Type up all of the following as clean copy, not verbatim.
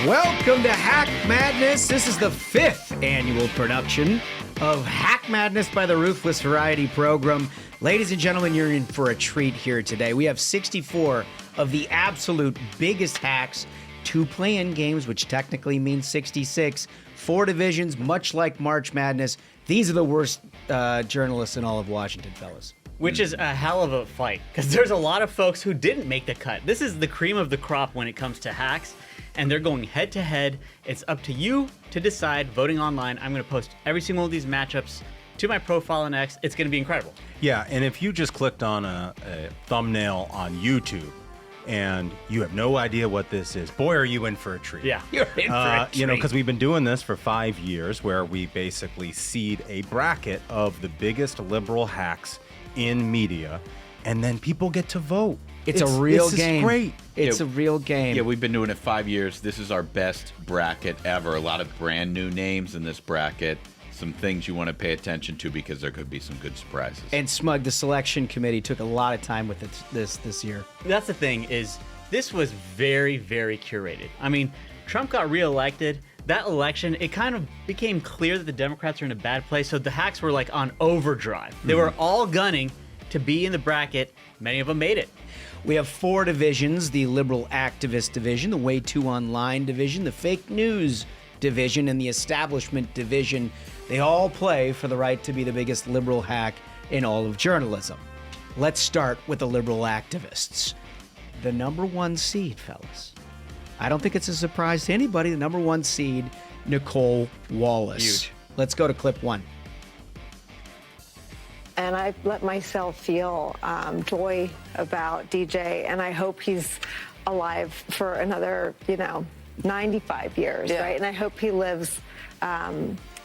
Welcome to Hack Madness. This is the 5th annual production of Hack Madness by the Ruthless Variety Program. Ladies and gentlemen, you're in for a treat here today. We have 64 of the absolute biggest hacks, 2 play-in games, which technically means 66, 4 divisions, much like March Madness. These are the worst journalists in all of Washington, fellas. Which is a hell of a fight, because there's a lot of folks who didn't make the cut. This is the cream of the crop when it comes to hacks, and they're going head-to-head. It's up to you to decide, voting online. I'm going to post every single one of these matchups to my profile on X. It's going to be incredible. Yeah, and if you just clicked on a thumbnail on YouTube and you have no idea what this is, boy, are you in for a treat. Yeah, you're in for a treat. You know, because we've been doing this for 5 years where we basically seed a bracket of the biggest liberal hacks in media, and then people get to vote. It's a real game. It's great. It's a real game. Yeah, we've been doing it 5 years. This is our best bracket ever. A lot of brand new names in this bracket. Some things you want to pay attention to because there could be some good surprises. And Smug, the selection committee, took a lot of time with this year. That's the thing, is this was very, very curated. I mean, Trump got reelected. That election, it kind of became clear that the Democrats are in a bad place, so the hacks were like on overdrive. They were all gunning to be in the bracket. Many of them made it. We have 4 divisions: the liberal activist division, the way to online division, the fake news division, and the establishment division. They all play for the right to be the biggest liberal hack in all of journalism. Let's start with the liberal activists. The number 1 seed, fellas. I don't think it's a surprise to anybody. The number 1 seed, Nicole Wallace. Huge. Let's go to clip 1. And I let myself feel joy about DJ, and I hope he's alive for another, 95 years, right? And I hope he lives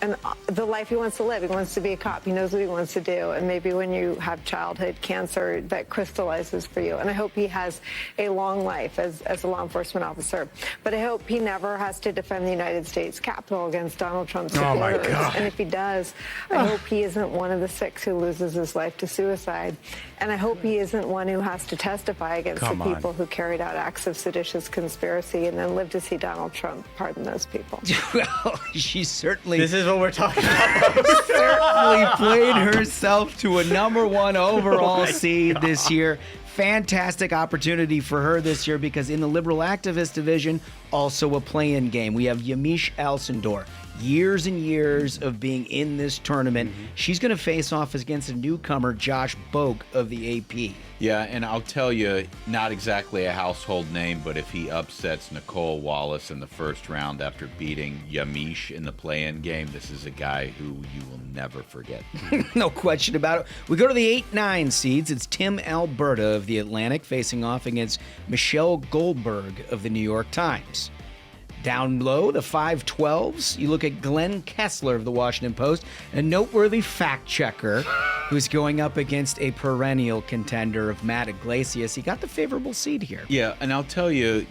and the life he wants to live. He wants to be a cop. He knows what he wants to do. And maybe when you have childhood cancer, that crystallizes for you. And I hope he has a long life as a law enforcement officer. But I hope he never has to defend the United States Capitol against Donald Trump's supporters. Oh, my God. And if he does, I hope he isn't one of the 6 who loses his life to suicide. And I hope he isn't one who has to testify against the people who carried out acts of seditious conspiracy and then live to see Donald Trump pardon those people. Well, she certainly... This is what we're talking about. certainly played herself to a number 1 overall seed this year. Fantastic opportunity for her this year, because in the liberal activist division, also a play-in game. We have Yamiche Alcindor. Years and years of being in this tournament. She's going to face off against a newcomer, Josh Boak of the AP. Yeah, and I'll tell you, not exactly a household name, but if he upsets Nicole Wallace in the first round after beating Yamiche in the play-in game, this is a guy who you will never forget. No question about it. We go to the 8-9 seeds. It's Tim Alberta of the Atlantic facing off against Michelle Goldberg of the New York Times. Down low, the 5-12s, you look at Glenn Kessler of the Washington Post, a noteworthy fact checker who's going up against a perennial contender of Matt Iglesias. He got the favorable seed here. Yeah, and I'll tell you,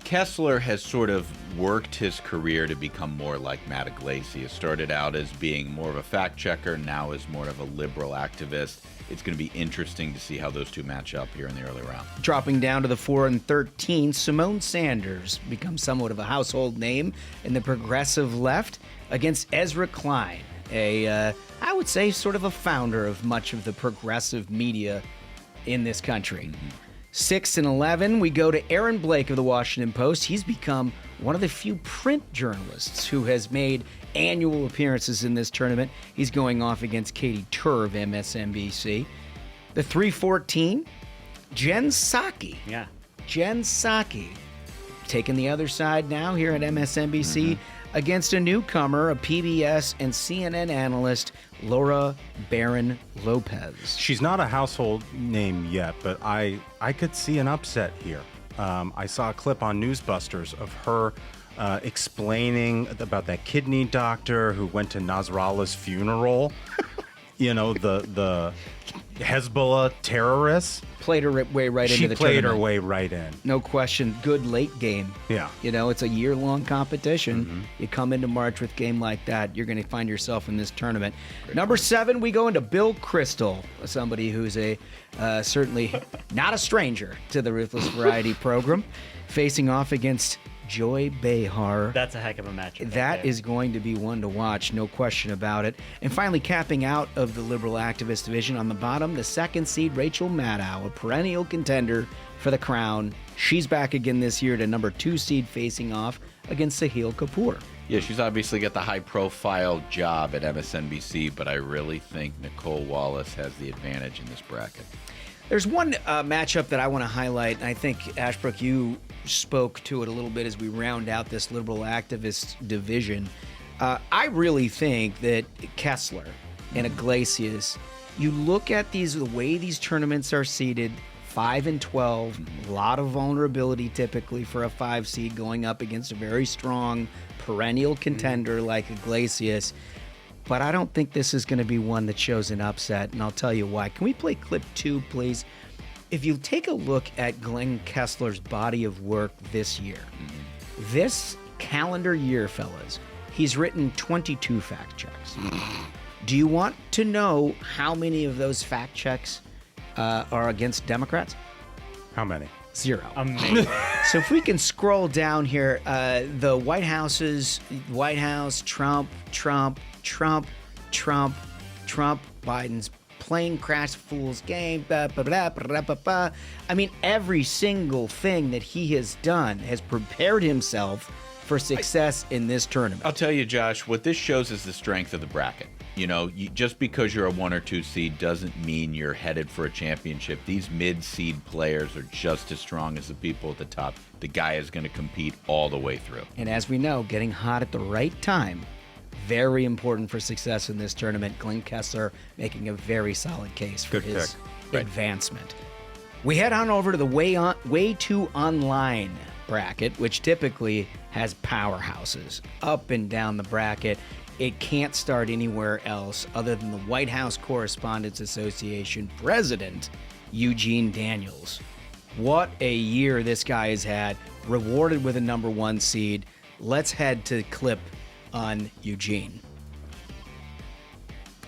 Kessler has sort of worked his career to become more like Matt Iglesias. Started out as being more of a fact checker, now is more of a liberal activist. It's going to be interesting to see how those two match up here in the early round. Dropping down to the 4-13, Simone Sanders becomes somewhat of a household name in the progressive left against Ezra Klein, I would say sort of a founder of much of the progressive media in this country. 6-11, we go to Aaron Blake of the Washington Post. He's become one of the few print journalists who has made annual appearances in this tournament. He's going off against Katie Tur of MSNBC. The 3-14, Jen Psaki. Yeah. Jen Psaki taking the other side now here at MSNBC against a newcomer, a PBS and CNN analyst, Laura Barron Lopez. She's not a household name yet, but I could see an upset here. I saw a clip on Newsbusters of her explaining about that kidney doctor who went to Nasrallah's funeral. You know, the Hezbollah terrorists. Played her way right into the tournament. She played her way right in. No question. Good late game. Yeah. You know, it's a year-long competition. You come into March with a game like that, you're going to find yourself in this tournament. Number 7, we go into Bill Kristol, somebody who's a certainly not a stranger to the Ruthless Variety Program, facing off against Joy Behar. That's a heck of a matchup. That is going to be one to watch, no question about it. And finally, capping out of the liberal activist division on the bottom, the 2nd seed Rachel Maddow, a perennial contender for the crown. She's back again this year to number 2 seed, facing off against Sahil Kapoor. Yeah, she's obviously got the high-profile job at MSNBC, but I really think Nicole Wallace has the advantage in this bracket. There's one matchup that I want to highlight, and I think, Ashbrook, you spoke to it a little bit as we round out this liberal activist division. I really think that Kessler and Iglesias, you look at the way these tournaments are seeded, 5 and 12, a lot of vulnerability typically for a 5 seed going up against a very strong perennial contender like Iglesias. But I don't think this is going to be one that shows an upset, and I'll tell you why. Can we play clip 2, please? If you take a look at Glenn Kessler's body of work this year, this calendar year, fellas, he's written 22 fact checks. Do you want to know how many of those fact checks are against Democrats? How many? 0. Amazing. So if we can scroll down here, the White House, Trump, Biden's plane crash, fool's game, blah, blah, blah, blah, blah, blah. I mean, every single thing that he has done has prepared himself for success in this tournament. I'll tell you, Josh, what this shows is the strength of the bracket. You know, just because you're a 1 or 2 seed doesn't mean you're headed for a championship. These mid-seed players are just as strong as the people at the top. The guy is going to compete all the way through. And as we know, getting hot at the right time, very important for success in this tournament. Glenn Kessler making a very solid case for Good his pick. advancement. We head on over to the Way Too Online bracket, which typically has powerhouses up and down the bracket. It can't start anywhere else other than the White House Correspondents Association president, Eugene Daniels. What a year this guy has had, rewarded with a number 1 seed. Let's head to clip on Eugene.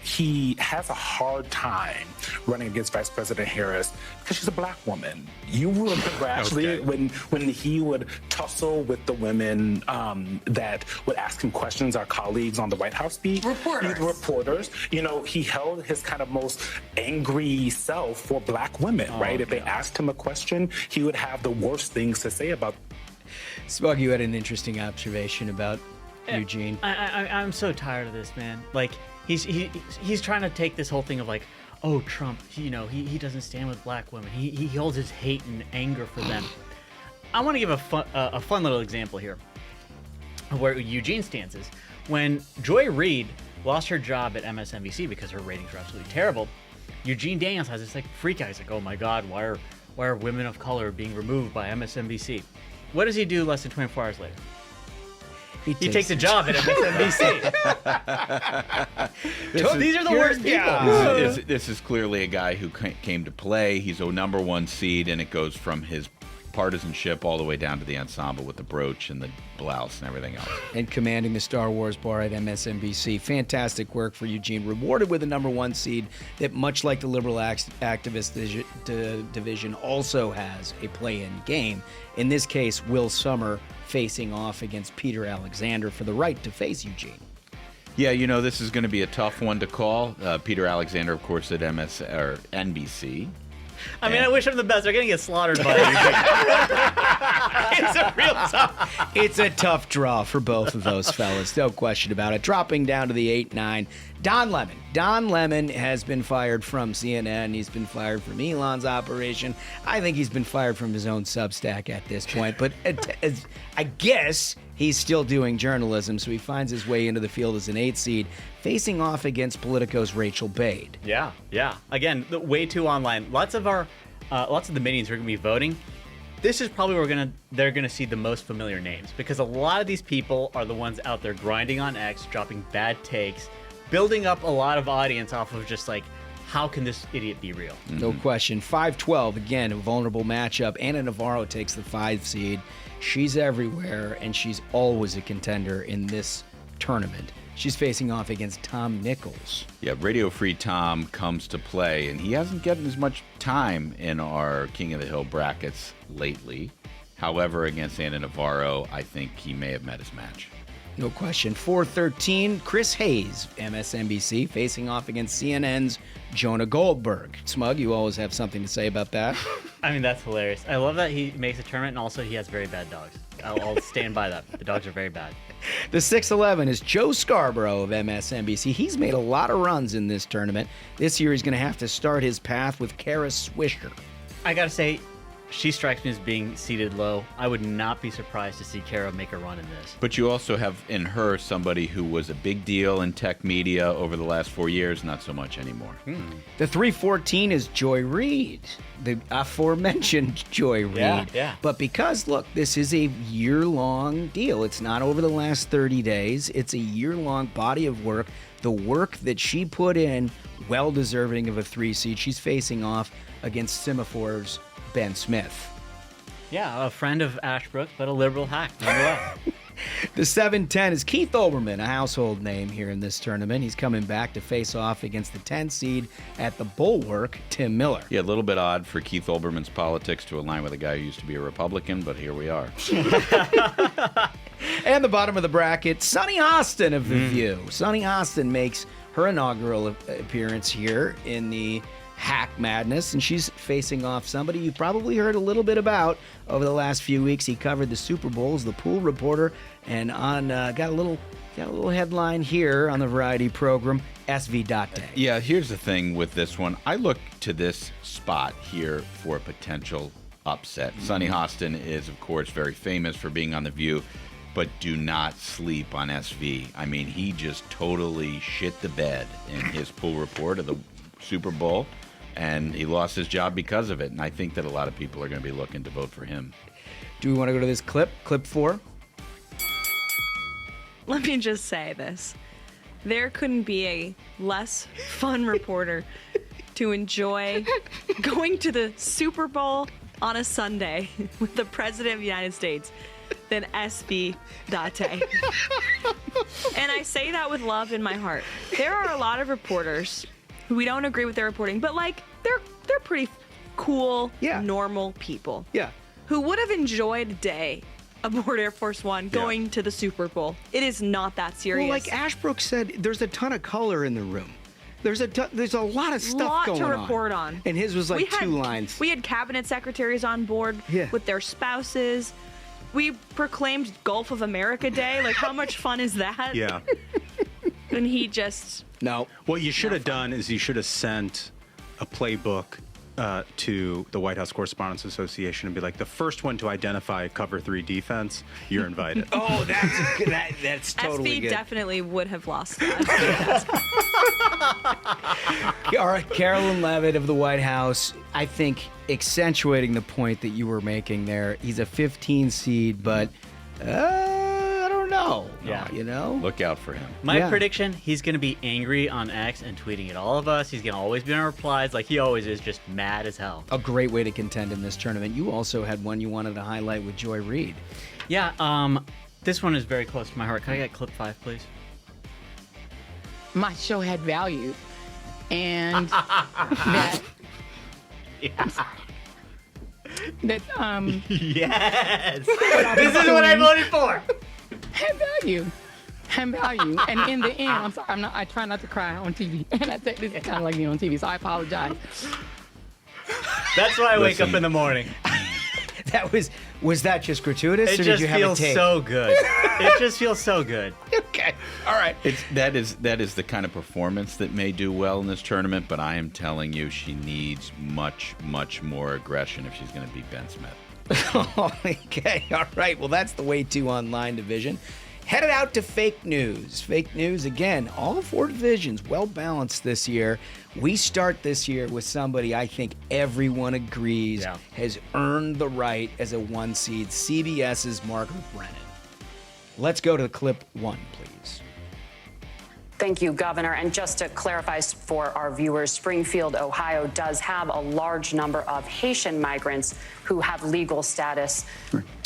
He has a hard time running against Vice President Harris because she's a black woman. You would congratulate when he would tussle with the women that would ask him questions, our colleagues on the White House beat. Reporters. You know, he held his kind of most angry self for black women, right? If they asked him a question, he would have the worst things to say about. Smug, you had an interesting observation about Eugene. I'm so tired of this, man. Like, he's trying to take this whole thing of like, oh, Trump, he doesn't stand with black women. He holds his hate and anger for them. I want to give a fun little example here of where Eugene stands is when Joy Reid lost her job at MSNBC because her ratings were absolutely terrible. Eugene Daniels has this like freak out. He's like, oh my God, why are women of color being removed by MSNBC? What does he do less than 24 hours later? He takes a job at MSNBC. These are the worst people. This is clearly a guy who came to play. He's a number 1 seed, and it goes from his partisanship all the way down to the ensemble with the brooch and the blouse and everything else. And commanding the Star Wars bar at MSNBC. Fantastic work for Eugene. Rewarded with a number 1 seed that, much like the liberal activist division, also has a play-in game. In this case, Will Sommer facing off against Peter Alexander for the right to face Eugene. Yeah, you know, this is going to be a tough one to call. Peter Alexander, of course, at NBC. I mean, I wish him the best. They're going to get slaughtered by It's a real tough. It's a tough draw for both of those fellas, no question about it. Dropping down to the 8-9, Don Lemon. Don Lemon has been fired from CNN. He's been fired from Elon's operation. I think he's been fired from his own Substack at this point. But I guess he's still doing journalism, so he finds his way into the field as an 8 seed, facing off against Politico's Rachel Bade. Yeah. Again, Way Too Online. Lots of the minions are going to be voting. This is probably where they're gonna see the most familiar names, because a lot of these people are the ones out there grinding on X, dropping bad takes, building up a lot of audience off of just like, how can this idiot be real? No question. 5-12, again, a vulnerable matchup. Anna Navarro takes the 5 seed. She's everywhere, and she's always a contender in this tournament. She's facing off against Tom Nichols. Yeah, Radio Free Tom comes to play, and he hasn't gotten as much time in our King of the Hill brackets lately. However, against Ana Navarro, I think he may have met his match. No question. 413, Chris Hayes, MSNBC, facing off against CNN's Jonah Goldberg. Smug, you always have something to say about that. I mean, that's hilarious. I love that he makes a tournament, and also he has very bad dogs. I'll stand by that. The dogs are very bad. The 611 is Joe Scarborough of MSNBC. He's made a lot of runs in this tournament. This year he's going to have to start his path with Kara Swisher. I gotta say, she strikes me as being seated low. I would not be surprised to see Kara make a run in this. But you also have in her somebody who was a big deal in tech media over the last 4 years, not so much anymore. The 314 is Joy Reid, the aforementioned Joy Reid. Yeah. But because, look, this is a year-long deal. It's not over the last 30 days. It's a year-long body of work. The work that she put in, well deserving of a 3 seed. She's facing off against Semaphores Ben Smith. Yeah, a friend of Ashbrook, but a liberal hack, nonetheless. The 710 is Keith Olbermann, a household name here in this tournament. He's coming back to face off against the 10 seed at the Bulwark, Tim Miller. Yeah, a little bit odd for Keith Olbermann's politics to align with a guy who used to be a Republican, but here we are. And the bottom of the bracket, Sunny Austin of The View. Sunny Austin makes her inaugural appearance here in the Hack Madness, and she's facing off somebody you probably heard a little bit about over the last few weeks. He covered the Super Bowls, the pool reporter, and on got a little headline here on the variety program, SV.day. Yeah, here's the thing with this one. I look to this spot here for a potential upset. Sunny Austin is, of course, very famous for being on The View, but do not sleep on SV. I mean, he just totally shit the bed in his pool report of the Super Bowl, and he lost his job because of it. And I think that a lot of people are going to be looking to vote for him. Do we want to go to this clip? Clip 4? Let me just say this. There couldn't be a less fun reporter to enjoy going to the Super Bowl on a Sunday with the President of the United States than SV.day. And I say that with love in my heart. There are a lot of reporters who we don't agree with their reporting, but like they're pretty cool, normal people. Yeah. Who would have enjoyed a day aboard Air Force One going to the Super Bowl. It is not that serious. Well, like Ashbrook said, there's a ton of color in the room. There's a lot of stuff going on. to report on. And his was like 2 lines. We had cabinet secretaries on board with their spouses. We proclaimed Gulf of America Day. Like, how much fun is that? Yeah. And he just... No. What you should have done is you should have sent a playbook to the White House Correspondents Association and be like, the first one to identify cover 3 defense, you're invited. Oh, that's totally SV good. definitely would have lost that. All right, Carolyn Levitt of the White House, I think accentuating the point that you were making there. He's a 15 seed, but I don't know. Yeah. You know? Look out for him. My prediction, he's going to be angry on X and tweeting at all of us. He's going to always be on replies like he always is, just mad as hell. A great way to contend in this tournament. You also had one you wanted to highlight with Joy Reid. Yeah, this one is very close to my heart. Can I get clip 5, please? My show had value, and that Yes. that yes. This is what I voted for. had value. And in the end, I'm sorry, I try not to cry on TV. And I say this is kind of like being on TV, so I apologize. That's why I wake up in the morning. Was that just gratuitous, It or did just you have a feels take? so good. It just feels so good. Okay, all right. That is the kind of performance that may do well in this tournament, but I am telling you, she needs much, much more aggression if she's going to beat Ben Smith. Okay, all right. Well, that's the Way Too Online division. Headed out to fake news. Fake news, again, all 4 divisions, well balanced this year. We start this year with somebody I think everyone agrees has earned the right as a 1 seed, CBS's Margaret Brennan. Let's go to clip 1, please. Thank you, Governor. And just to clarify for our viewers, Springfield, Ohio does have a large number of Haitian migrants who have legal status.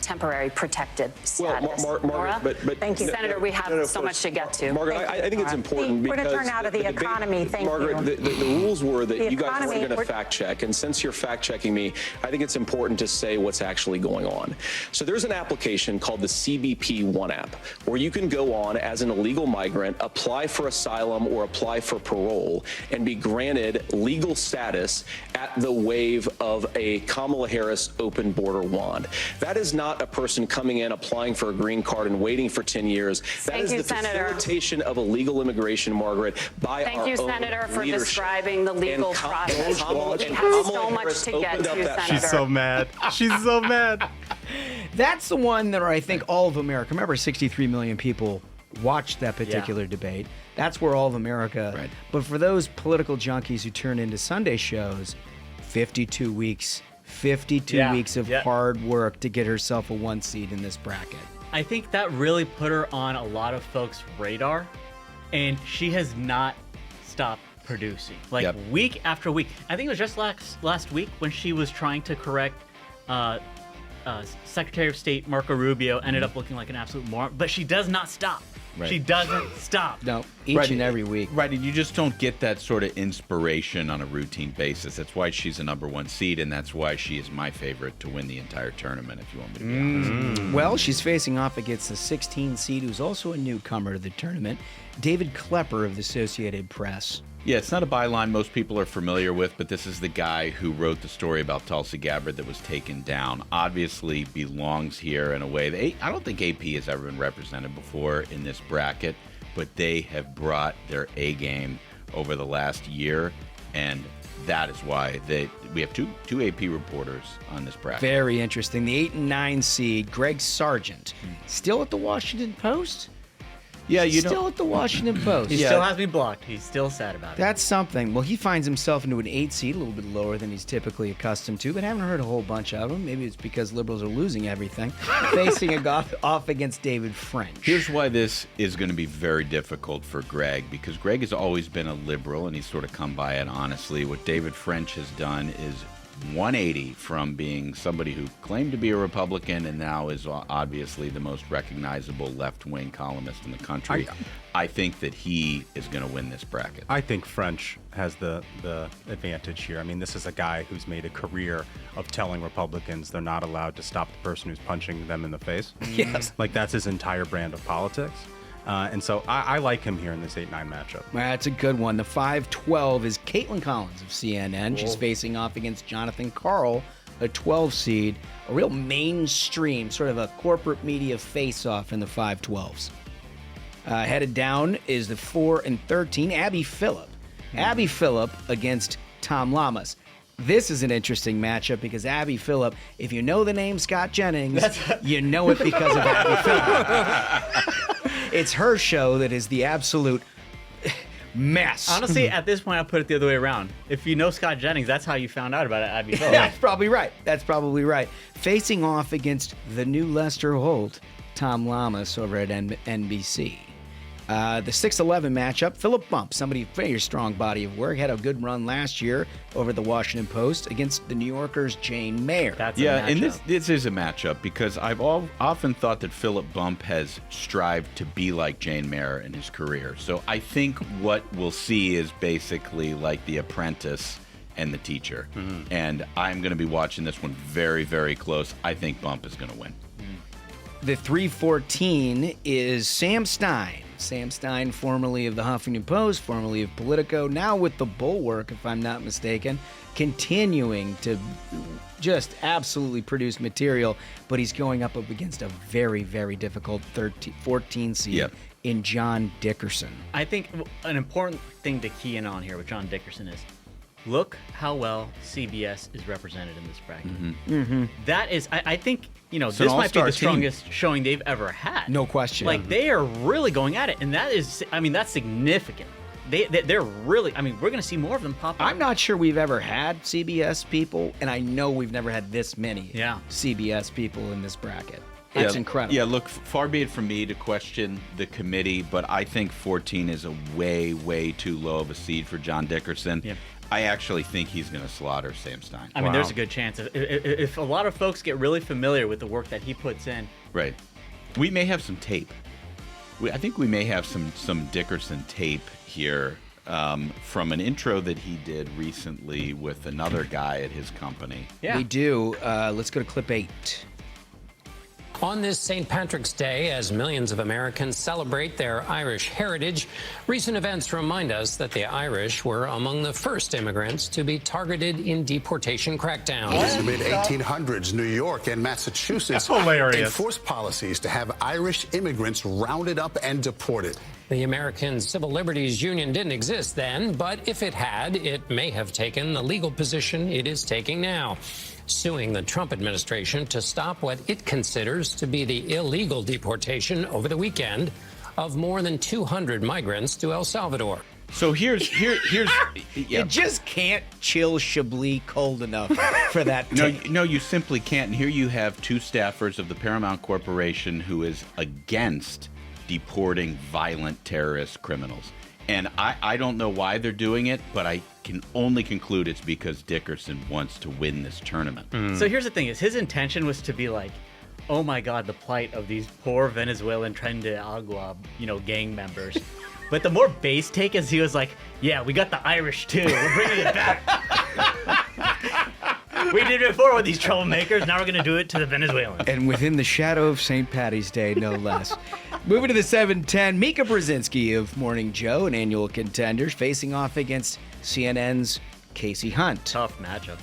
temporary protected status. Margaret, Nora? but Thank you. Senator, we have so much to get to. Margaret, I think it's important We're because gonna turn out of the debate- economy. Thank Margaret, you. the rules were that The you guys economy, weren't going to we're- fact check, and since you're fact checking me, I think it's important to say what's actually going on. So there's an application called the CBP One app, where you can go on as an illegal migrant, apply for asylum or apply for parole, and be granted legal status at the wave of a Kamala Harris open border wand. That is not a person coming in, applying for a green card and waiting for 10 years. That is the facilitation of illegal immigration, Margaret, by our own Thank you, Senator, for leadership. describing the legal And process. Kamala- We and have Kamala so much Harris to get opened up to, that- Senator. She's so mad. She's so mad. That's the one that I think all of America, remember 63 million people watched that particular debate. That's where all of America, Right. But for those political junkies who turn into Sunday shows, 52 weeks, 52 Yeah. weeks of Yeah. hard work to get herself a 1 seed in this bracket. I think that really put her on a lot of folks' radar, and she has not stopped producing. Like Yep. week after week. I think it was just last week when she was trying to correct Secretary of State Marco Rubio, ended up looking like an absolute moron. But she does not stop. Right. She doesn't stop. No, each and every week. Right, and you just don't get that sort of inspiration on a routine basis. That's why she's a #1 seed, and that's why she is my favorite to win the entire tournament, if you want me to be honest. Well, she's facing off against the 16 seed, who's also a newcomer to the tournament, David Klepper of the Associated Press. Yeah, it's not a byline most people are familiar with, but this is the guy who wrote the story about Tulsi Gabbard that was taken down. Obviously belongs here in a way that I don't think AP has ever been represented before in this bracket, but they have brought their A game over the last year, and that is why we have two AP reporters on this bracket. Very interesting. The 8 and 9 seed, Greg Sargent, still at the Washington Post? Yeah, Still at the Washington Post. He still has me blocked. He's still sad about it. That's something. Well, he finds himself into an 8 seed, a little bit lower than he's typically accustomed to, but haven't heard a whole bunch of them. Maybe it's because liberals are losing everything. Facing off against David French. Here's why this is going to be very difficult for Greg, because Greg has always been a liberal, and he's sort of come by it honestly. What David French has done is 180 from being somebody who claimed to be a Republican and now is obviously the most recognizable left-wing columnist in the country. I think that he is going to win this bracket. I think French has the advantage here. I mean, this is a guy who's made a career of telling Republicans they're not allowed to stop the person who's punching them in the face. Yes. Like, that's his entire brand of politics. And so I like him here in this 8-9 matchup. That's a good one. The 5-12 is Caitlin Collins of CNN. She's facing off against Jonathan Karl, a 12 seed. A real mainstream, sort of a corporate media face-off in the 5-12s. Headed down is the 4 and 13, Abby Phillip. Abby Phillip against Tom Lamas. This is an interesting matchup because Abby Phillip, if you know the name Scott Jennings, you know it because of Abby Phillip. It's her show that is the absolute mess. Honestly, at this point, I'll put it the other way around. If you know Scott Jennings, that's how you found out about it, Abby Phillip. That's probably right. That's probably right. Facing off against the new Lester Holt, Tom Lamas over at NBC. The 6-11 matchup, Philip Bump, somebody very strong body of work, had a good run last year over the Washington Post against the New Yorker's Jane Mayer. That's a and matchup. this is a matchup because I've often thought that Philip Bump has strived to be like Jane Mayer in his career. So I think what we'll see is basically like The Apprentice and The Teacher. And I'm going to be watching this one very, very close. I think Bump is going to win. The 3-14 is Sam Stein. Sam Stein, formerly of the Huffington Post, formerly of Politico, now with the Bulwark, if I'm not mistaken, continuing to just absolutely produce material, but he's going up against a very, very difficult 14 seed in John Dickerson. I think an important thing to key in on here with John Dickerson is look how well CBS is represented in this bracket. That is, I think, this might be the strongest showing they've ever had. No question. Like, they are really going at it, and that is, that's significant. They're really, we're going to see more of them pop up. I'm not sure we've ever had CBS people, and I know we've never had this many CBS people in this bracket. It's incredible. Yeah, look, far be it from me to question the committee, but I think 14 is a way, way too low of a seed for John Dickerson. I actually think he's going to slaughter Sam Stein. I mean, there's a good chance. If a lot of folks get really familiar with the work that he puts in. Right. We may have some tape. I think we may have some Dickerson tape here from an intro that he did recently with another guy at his company. Yeah. We do. Let's go to clip 8. On this St. Patrick's Day, as millions of Americans celebrate their Irish heritage, recent events remind us that the Irish were among the first immigrants to be targeted in deportation crackdowns. In the mid-1800s, New York and Massachusetts enforced policies to have Irish immigrants rounded up and deported. The American Civil Liberties Union didn't exist then, but if it had, it may have taken the legal position it is taking now, suing the Trump administration to stop what it considers to be the illegal deportation over the weekend of more than 200 migrants to El Salvador. So here's You just can't chill Chablis cold enough for that. No, you simply can't. And here you have two staffers of the Paramount Corporation who is against deporting violent terrorist criminals. And I don't know why they're doing it, but I can only conclude it's because Dickerson wants to win this tournament. So here's the thing: is his intention was to be like, oh my God, the plight of these poor Venezuelan Tren de Agua, gang members. But the more base take is he was like, yeah, we got the Irish too. We're bringing it back. We did it before with these troublemakers. Now we're going to do it to the Venezuelans. And within the shadow of St. Patty's Day, no less. Moving to the 7:10, Mika Brzezinski of Morning Joe, an annual contender, facing off against CNN's Casey Hunt. Tough matchup.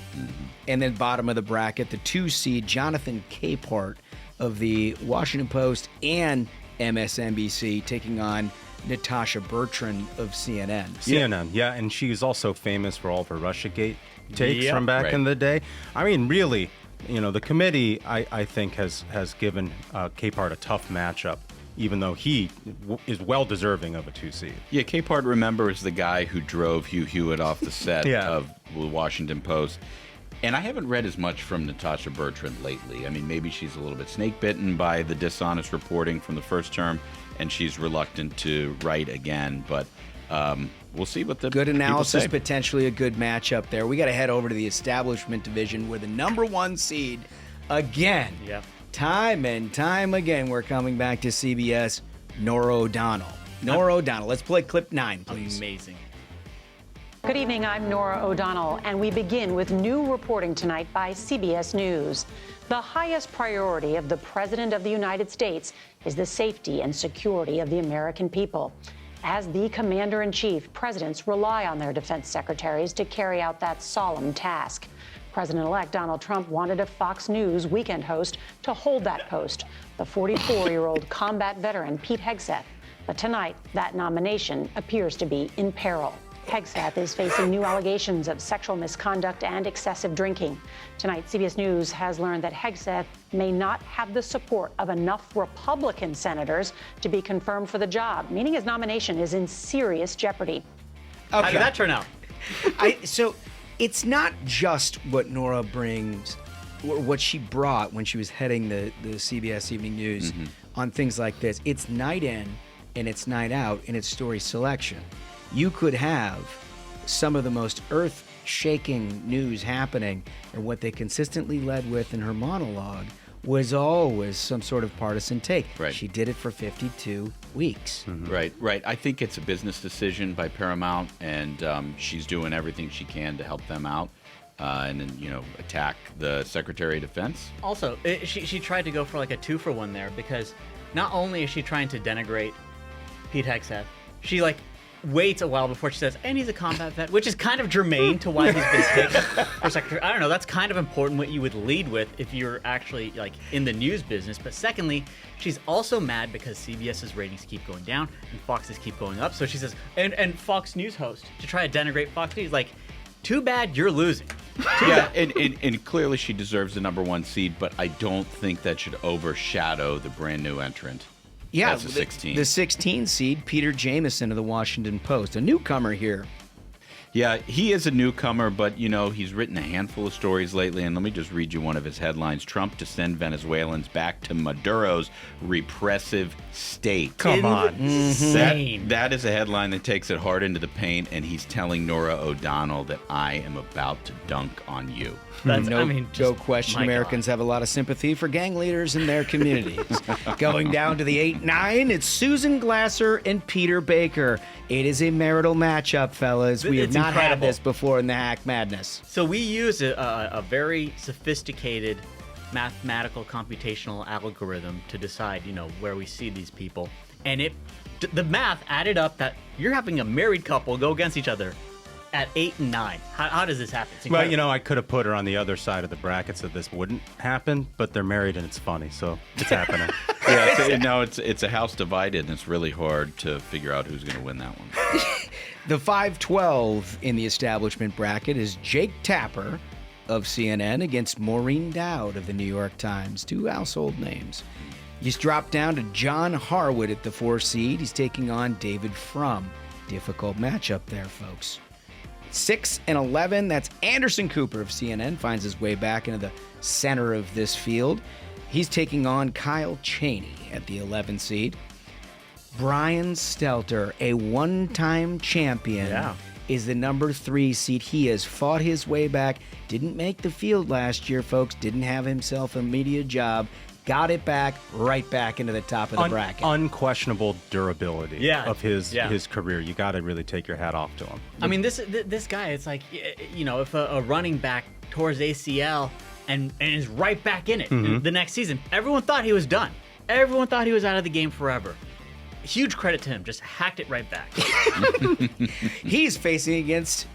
And then bottom of the bracket, the 2 seed Jonathan Capehart of the Washington Post and MSNBC taking on Natasha Bertrand of CNN. CNN, yeah, and she's also famous for all of her Russiagate takes from back in the day. I mean, really, the committee, I think, has given Capehart a tough matchup, even though he is well deserving of a 2 seed. Yeah, Capehart, remember, is the guy who drove Hugh Hewitt off the set of the Washington Post. And I haven't read as much from Natasha Bertrand lately. I mean, maybe she's a little bit snake-bitten by the dishonest reporting from the first term, and she's reluctant to write again. But we'll see what the good analysis, people say. Potentially a good matchup there. We got to head over to the establishment division where the number 1 seed again. Yeah. Time and time again, we're coming back to CBS, Norah O'Donnell. Norah O'Donnell. Let's play clip 9, please. Amazing. Good evening, I'm Norah O'Donnell, and we begin with new reporting tonight by CBS News. The highest priority of the President of the United States is the safety and security of the American people. As the Commander-in-Chief, presidents rely on their defense secretaries to carry out that solemn task. President-elect Donald Trump wanted a Fox News weekend host to hold that post, the 44-year-old combat veteran Pete Hegseth. But tonight, that nomination appears to be in peril. Hegseth is facing new allegations of sexual misconduct and excessive drinking. Tonight, CBS News has learned that Hegseth may not have the support of enough Republican senators to be confirmed for the job, meaning his nomination is in serious jeopardy. Okay. How did that turn out? So it's not just what Norah brings, or what she brought when she was heading the CBS Evening News on things like this. It's night in and it's night out in its story selection. You could have some of the most earth-shaking news happening, and what they consistently led with in her monologue was always some sort of partisan take. Right. She did it for 52 weeks. Right. I think it's a business decision by Paramount, and she's doing everything she can to help them out. And then, attack the Secretary of Defense. Also, she tried to go for like a 2-for-1 there, because not only is she trying to denigrate Pete Hegseth, she waits a while before she says, and he's a combat vet, which is kind of germane to why he's been picked for secretary. I don't know. That's kind of important what you would lead with if you're actually in the news business. But secondly, she's also mad because CBS's ratings keep going down and Fox's keep going up. So she says, and Fox News host to try to denigrate Fox News. Too bad you're losing. Yeah, and clearly she deserves the number 1 seed, but I don't think that should overshadow the brand new entrant. Yeah, as a 16. The 16 seed, Peter Jamison of the Washington Post, a newcomer here. Yeah, he is a newcomer, but, he's written a handful of stories lately, and let me just read you one of his headlines. Trump to send Venezuelans back to Maduro's repressive state. Come on. That is a headline that takes it hard into the paint, and he's telling Norah O'Donnell that I am about to dunk on you. No question, Americans have a lot of sympathy for gang leaders in their communities. Going down to the 8-9, it's Susan Glasser and Peter Baker. It is a marital matchup, fellas. We have not had this before in the Hack Madness. So we use a very sophisticated mathematical computational algorithm to decide, where we see these people. And the math added up that you're having a married couple go against each other at 8 and 9. How does this happen? Well, I could have put her on the other side of the bracket so this wouldn't happen, but they're married and it's funny, so it's happening. It's a house divided, and it's really hard to figure out who's going to win that one. The 5-12 in the establishment bracket is Jake Tapper of CNN against Maureen Dowd of the New York Times. Two household names. He's dropped down to John Harwood at the 4 seed. He's taking on David Frum. Difficult matchup there, folks. 6 and 11, that's Anderson Cooper of CNN, finds his way back into the center of this field. He's taking on Kyle Cheney at the 11 seed. Brian Stelter, a one-time champion, is the number 3 seed. He has fought his way back, didn't make the field last year, folks, didn't have himself a media job, got it back, right back into the top of the bracket. Unquestionable durability of his career. You got to really take your hat off to him. I mean, this guy, it's like, if a running back towards ACL and is right back in it the next season, everyone thought he was done. Everyone thought he was out of the game forever. Huge credit to him, just hacked it right back. He's facing against,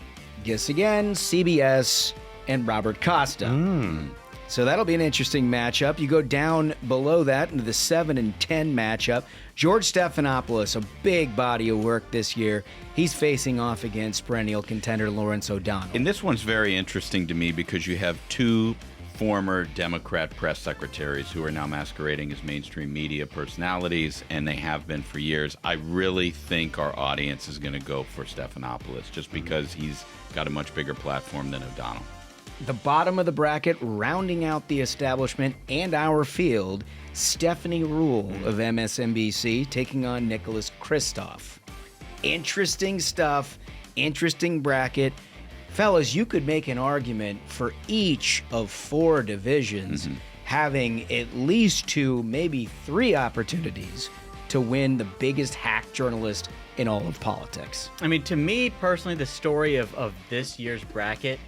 guess again, CBS and Robert Costa. So that'll be an interesting matchup. You go down below that into the 7 and 10 matchup. George Stephanopoulos, a big body of work this year. He's facing off against perennial contender Lawrence O'Donnell. And this one's very interesting to me because you have two former Democrat press secretaries who are now masquerading as mainstream media personalities, and they have been for years. I really think our audience is going to go for Stephanopoulos just because he's got a much bigger platform than O'Donnell. The bottom of the bracket, rounding out the establishment and our field, Stephanie Rule of MSNBC taking on Nicholas Kristof. Interesting stuff, interesting bracket. Fellas, you could make an argument for each of 4 divisions having at least 2, maybe 3 opportunities to win the biggest hack journalist in all of politics. I mean, to me personally, the story of this year's bracket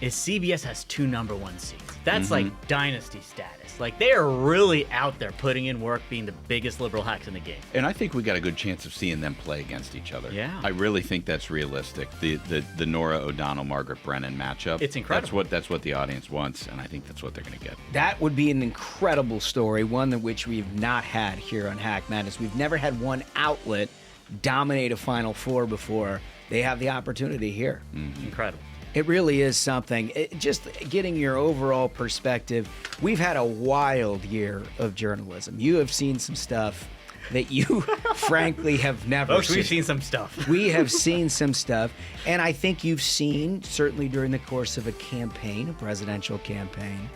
is CBS has 2 number 1 seeds. That's like dynasty status. Like, they are really out there putting in work, being the biggest liberal hacks in the game. And I think we got a good chance of seeing them play against each other. Yeah. I really think that's realistic. The Norah O'Donnell, Margaret Brennan matchup. It's incredible. That's what the audience wants, and I think that's what they're going to get. That would be an incredible story, one that which we've not had here on Hack Madness. We've never had one outlet dominate a Final Four before. They have the opportunity here. Incredible. It really is something. Just getting your overall perspective, we've had a wild year of journalism. You have seen some stuff that you frankly have never Folks, seen. we've seen some stuff. We have seen some stuff. And I think you've seen, certainly during the course of a campaign, a presidential campaign,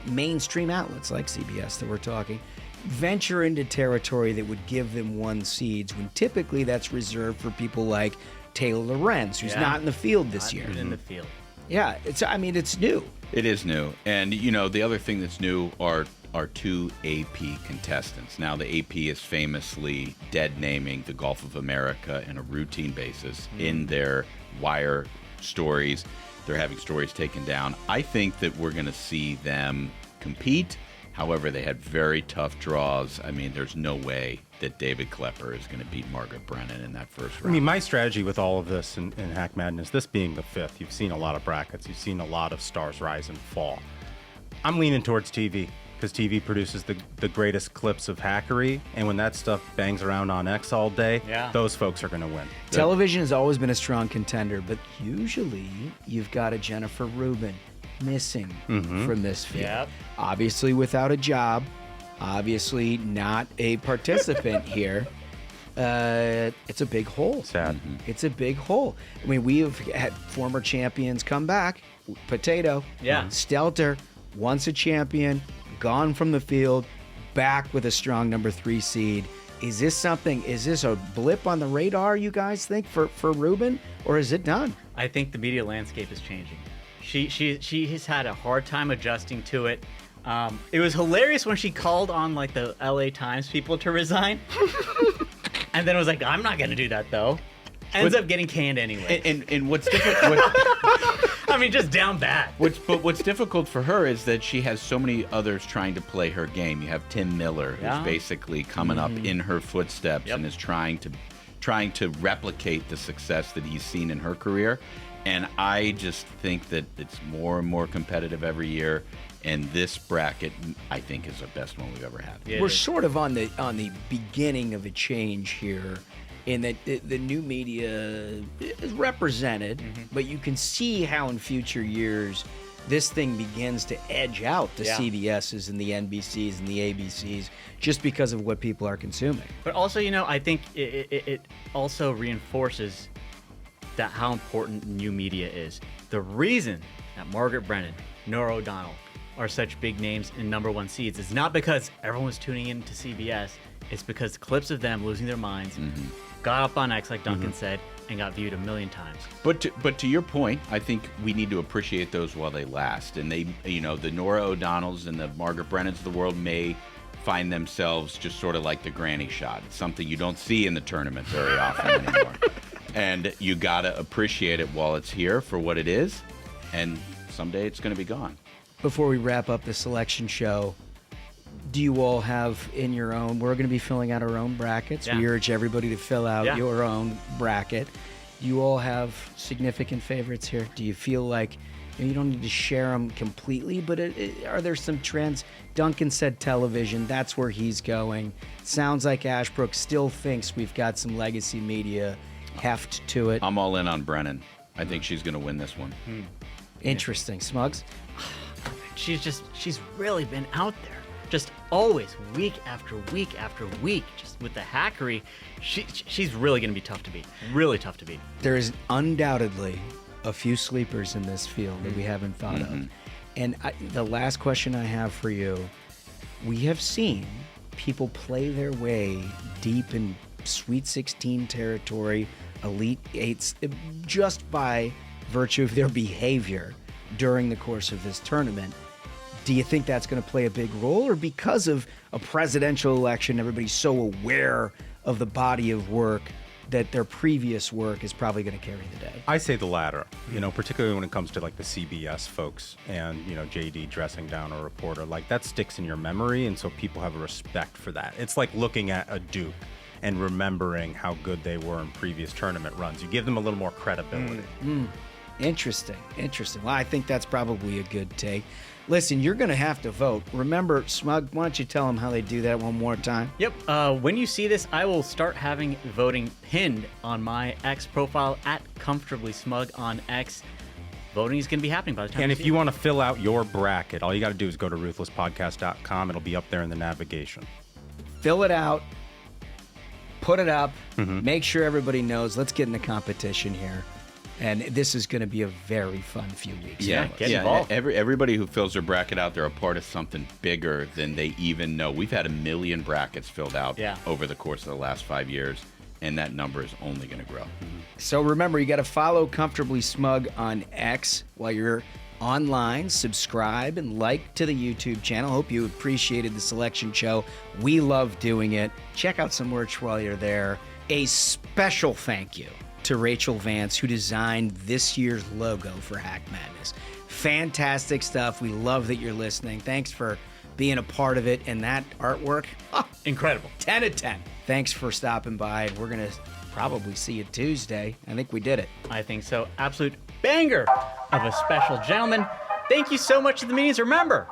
mainstream outlets like CBS that we're talking, venture into territory that would give them 1 seeds when typically that's reserved for people like Taylor Lorenz, who's not in the field this year. In the field. Yeah, it's new. It is new. And, the other thing that's new are 2 AP contestants. Now, the AP is famously dead naming the Gulf of America on a routine basis in their wire stories. They're having stories taken down. I think that we're going to see them compete. However, they had very tough draws. I mean, there's no way that David Klepper is going to beat Margaret Brennan in that first round. I mean, my strategy with all of this in Hack Madness, this being the 5th, you've seen a lot of brackets. You've seen a lot of stars rise and fall. I'm leaning towards TV because TV produces the greatest clips of hackery. And when that stuff bangs around on X all day, those folks are going to win. Television has always been a strong contender, but usually you've got a Jennifer Rubin missing from this field. Yep. Obviously without a job, obviously not a participant here. it's a big hole. Sad. It's a big hole. I mean, we have had former champions come back. Potato. Yeah. Stelter, once a champion, gone from the field, back with a strong number 3 seed. Is this a blip on the radar, you guys think, for Ruben, or is it done? I think the media landscape is changing. She has had a hard time adjusting to it. It was hilarious when she called on like the LA Times people to resign. And then it was like, I'm not going to do that though. Ends up getting canned anyway. And what's different? I mean, just down bad. What's difficult for her is that she has so many others trying to play her game. You have Tim Miller, who's basically coming up in her footsteps and is trying to replicate the success that he's seen in her career. And I just think that it's more and more competitive every year. And this bracket, I think, is the best one we've ever had. Yeah, we're sort of on the beginning of a change here, in that the new media is represented, but you can see how in future years this thing begins to edge out the CBSs and the NBCs and the ABCs just because of what people are consuming. But also, I think it also reinforces that how important new media is. The reason that Margaret Brennan, Norah O'Donnell are such big names and number 1 seeds is not because everyone was tuning in to CBS. It's because clips of them losing their minds got up on X, like Duncan said, and got viewed 1 million times. But to your point, I think we need to appreciate those while they last. And they, the Norah O'Donnells and the Margaret Brennans of the world may find themselves just sort of like the granny shot. It's something you don't see in the tournament very often anymore. And you gotta appreciate it while it's here for what it is. And someday it's gonna be gone. Before we wrap up the selection show, do you all have in your own, we're going to be filling out our own brackets. We urge everybody to fill out your own bracket. Do you all have significant favorites here? Do you feel like you don't need to share them completely, but are there some trends? Duncan said television. That's where he's going. Sounds like Ashbrook still thinks we've got some legacy media heft to it. I'm all in on Brennan. I think she's going to win this one. Interesting. Smugs? She's really been out there. Just always, week after week after week, just with the hackery. She's really going to be tough to beat. Really tough to beat. There is undoubtedly a few sleepers in this field that we haven't thought of. And the last question I have for you, we have seen people play their way deep in Sweet 16 territory, Elite Eights, just by virtue of their behavior during the course of this tournament. Do you think that's going to play a big role, or because of a presidential election, everybody's so aware of the body of work that their previous work is probably going to carry the day? I say the latter, particularly when it comes to like the CBS folks and, JD dressing down a reporter, like that sticks in your memory. And so people have a respect for that. It's like looking at a Duke and remembering how good they were in previous tournament runs. You give them a little more credibility. Interesting. Well, I think that's probably a good take. Listen, you're going to have to vote. Remember, Smug, why don't you tell them how they do that one more time? Yep. When you see this, I will start having voting pinned on my X profile at ComfortablySmug on X. Voting is going to be happening by the time. And if you want to fill out your bracket, all you got to do is go to ruthlesspodcast.com. It'll be up there in the navigation. Fill it out. Put it up. Make sure everybody knows. Let's get in the competition here. And this is going to be a very fun few weeks. Get involved. Everybody who fills their bracket out, they're a part of something bigger than they even know. We've had 1 million brackets filled out over the course of the last 5 years, and that number is only going to grow. So remember, you got to follow Comfortably Smug on X while you're online. Subscribe and like to the YouTube channel. Hope you appreciated the selection show. We love doing it. Check out some merch while you're there. A special thank you to Rachel Vance, who designed this year's logo for Hack Madness. Fantastic stuff. We love that you're listening. Thanks for being a part of it. And that artwork, incredible. 10 out of 10. Thanks for stopping by. We're going to probably see you Tuesday. I think we did it. I think so. Absolute banger of a special gentleman. Thank you so much to the minions. Remember,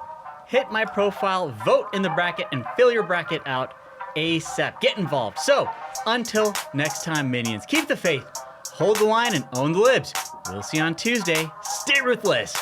hit my profile, vote in the bracket, and fill your bracket out ASAP. Get involved. So, until next time, minions, keep the faith, hold the line, and own the libs. We'll see you on Tuesday. Stay ruthless.